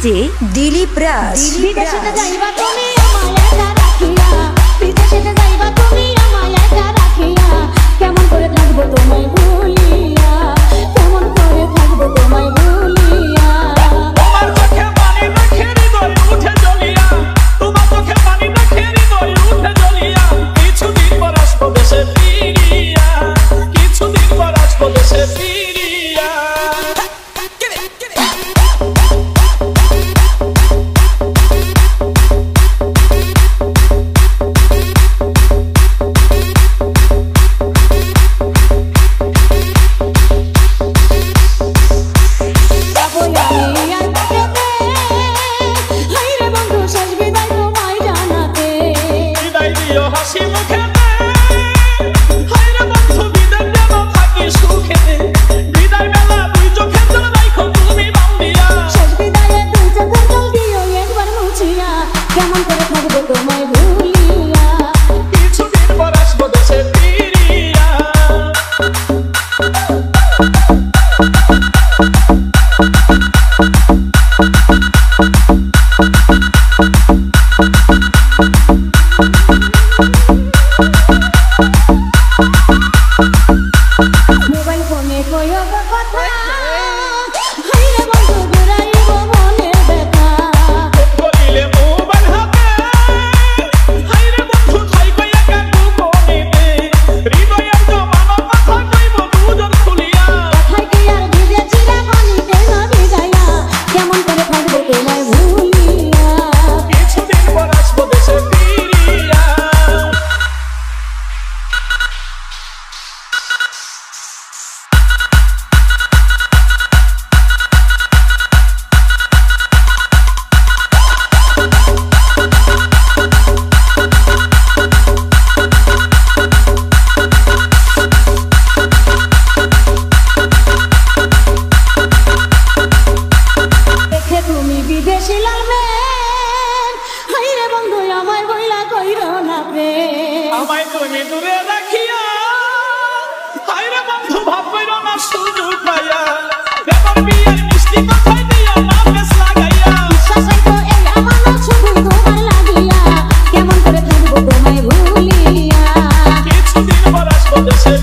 DJ Dilip রাজ। বিদেশে যাইবা তুমি আমায় একা রাখিয়া, বিদেশে যাইবা তুমি আমায় একা রাখিয়া, কেমন করে থাকবো তোমায় ভুলিয়া, কেমন করে থাকবো তোমায় ভুলিয়া। তোমার চোখে পানি দেখে হৃদয় উঠে জ্বলিয়া, তোমার চোখে পানি দেখে হৃদয় উঠে জ্বলিয়া, কিছুদিন পর আসবো দেশে ফিরিয়া, কিছুদিন পর আসবো দেশে ফিরিয়া। হাসি মুখে হায়রে বন্ধু বিদায় দেব থাকি সুখে, বিদায় বেলা দুই চোখে জল রাখো তুমি বান্ধিয়া, শেষ বিদায়ে দুই চোখের জল দিও একবার মুছিয়া, কেমন করে থাকবো তোমায় ভুলিয়া, কিছুদিন পর আসবো দেশে ফিরিয়া। মোবাইল ফোনে কইও কথা, হায়রে বন্ধু ঘুরাইবো মনের ব্যথা, বলিলে মোবাইল হাতে হায়রে বন্ধু থাইকো একা গোপনেতে, হৃদয়ের জমানো কথা কইব দুজন খুলিয়া, কথায় কি আর ভিজেছিলা পানিতে না ভিজাইয়া, কেমন করে থাকবো তোমায় ভুলিয়া, কিছুদিন পর আসবো দেশে ফিরিয়া। দেখে তুমি বিদেশি লালমেন, হায়রে বন্ধু আমায় বইলা কইরো না প্রেম, আমায় তুমি দূরে রাখিয়া, হায়রে বন্ধু ভাব কইরো না সুযোগ পাইয়া, এবার বিয়ের মিষ্টি কথাই দিয়া নাম বেশ লাগাইয়া, বিশ্বাস হয়তো এই আমানত শুধু তোমার লাগিয়া, কেমন করে থাকবো তোমায় ভুলিয়া, কিছুদিন পর আসবো দেশে